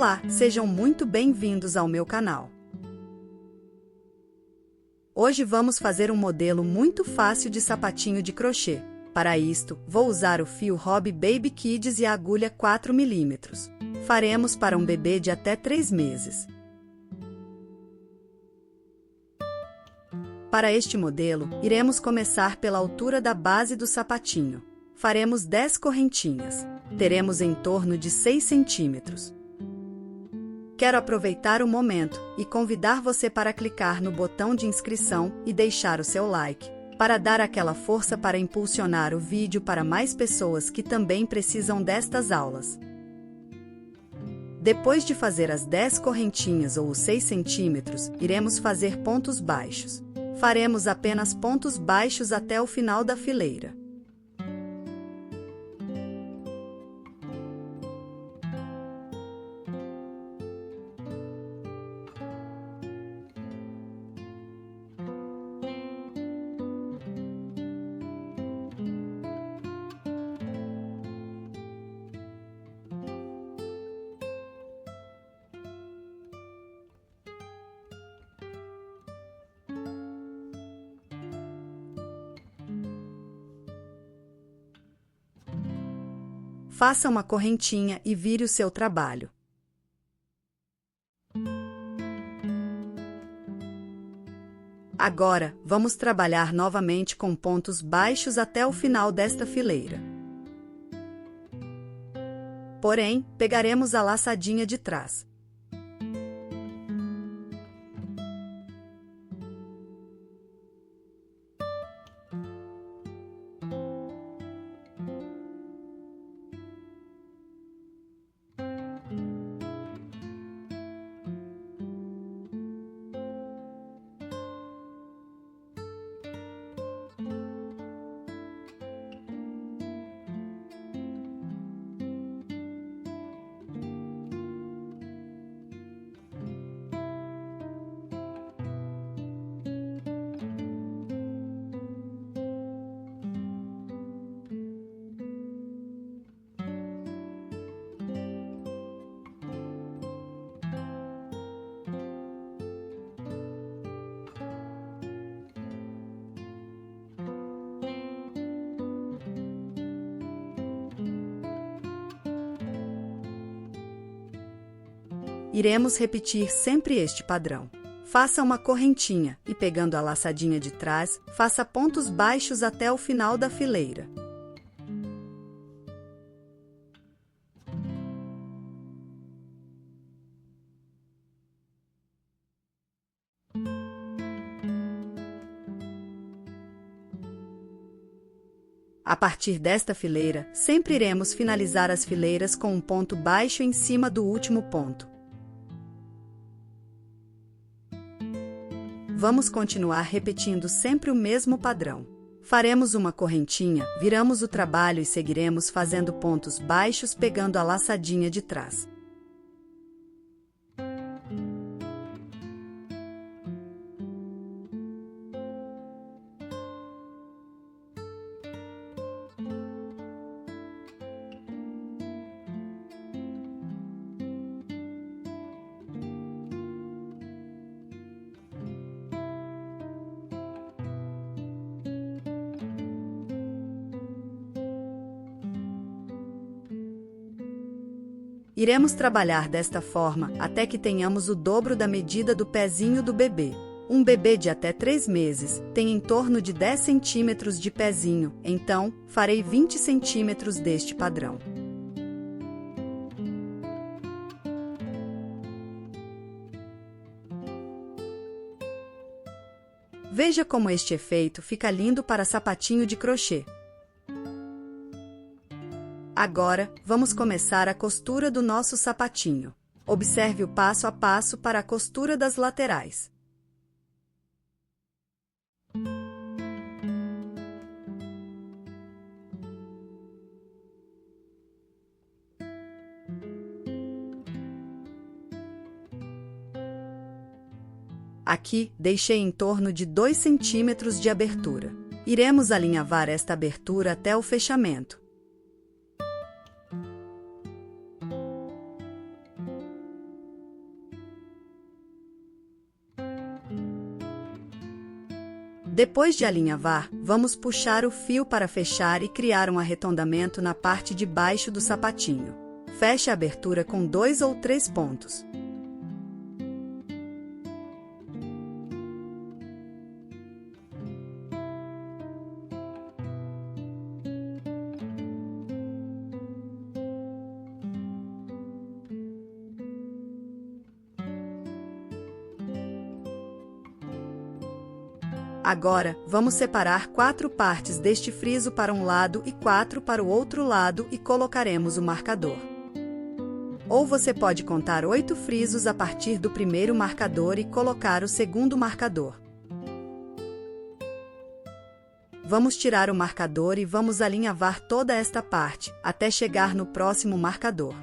Olá, sejam muito bem-vindos ao meu canal. Hoje vamos fazer um modelo muito fácil de sapatinho de crochê. Para isto, vou usar o fio Hobby Baby Kids e a agulha 4 mm. Faremos para um bebê de até 3 meses. Para este modelo, iremos começar pela altura da base do sapatinho. Faremos 10 correntinhas. Teremos em torno de 6 centímetros. Quero aproveitar o momento e convidar você para clicar no botão de inscrição e deixar o seu like, para dar aquela força para impulsionar o vídeo para mais pessoas que também precisam destas aulas. Depois de fazer as 10 correntinhas ou os 6 centímetros, iremos fazer pontos baixos. Faremos apenas pontos baixos até o final da fileira. Faça uma correntinha e vire o seu trabalho. Agora, vamos trabalhar novamente com pontos baixos até o final desta fileira. Porém, pegaremos a laçadinha de trás. Iremos repetir sempre este padrão. Faça uma correntinha e, pegando a laçadinha de trás, faça pontos baixos até o final da fileira. A partir desta fileira, sempre iremos finalizar as fileiras com um ponto baixo em cima do último ponto. Vamos continuar repetindo sempre o mesmo padrão. Faremos uma correntinha, viramos o trabalho e seguiremos fazendo pontos baixos pegando a laçadinha de trás. Iremos trabalhar desta forma até que tenhamos o dobro da medida do pezinho do bebê. Um bebê de até 3 meses tem em torno de 10 centímetros de pezinho, então farei 20 centímetros deste padrão. Veja como este efeito fica lindo para sapatinho de crochê. Agora, vamos começar a costura do nosso sapatinho. Observe o passo a passo para a costura das laterais. Aqui, deixei em torno de 2 centímetros de abertura. Iremos alinhavar esta abertura até o fechamento. Depois de alinhavar, vamos puxar o fio para fechar e criar um arredondamento na parte de baixo do sapatinho. Feche a abertura com 2 ou 3 pontos. Agora, vamos separar 4 partes deste friso para um lado e 4 para o outro lado e colocaremos o marcador. Ou você pode contar 8 frisos a partir do primeiro marcador e colocar o segundo marcador. Vamos tirar o marcador e vamos alinhavar toda esta parte, até chegar no próximo marcador.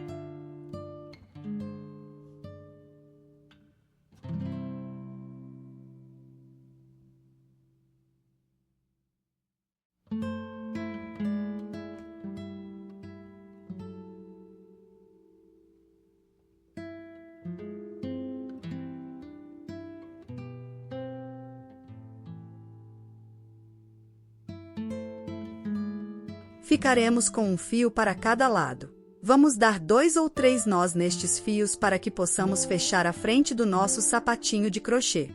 Ficaremos com um fio para cada lado. Vamos dar 2 ou 3 nós nestes fios para que possamos fechar a frente do nosso sapatinho de crochê.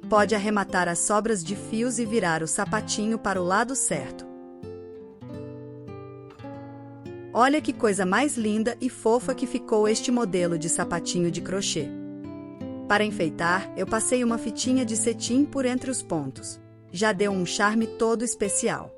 Pode arrematar as sobras de fios e virar o sapatinho para o lado certo. Olha que coisa mais linda e fofa que ficou este modelo de sapatinho de crochê. Para enfeitar, eu passei uma fitinha de cetim por entre os pontos. Já deu um charme todo especial.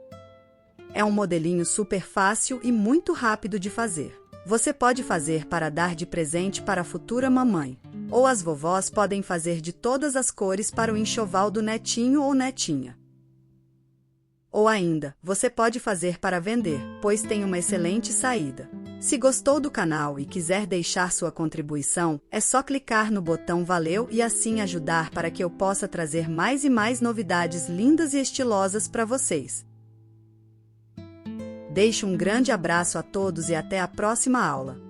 É um modelinho super fácil e muito rápido de fazer. Você pode fazer para dar de presente para a futura mamãe. Ou as vovós podem fazer de todas as cores para o enxoval do netinho ou netinha. Ou ainda, você pode fazer para vender, pois tem uma excelente saída. Se gostou do canal e quiser deixar sua contribuição, é só clicar no botão Valeu e assim ajudar para que eu possa trazer mais e mais novidades lindas e estilosas para vocês. Deixo um grande abraço a todos e até a próxima aula.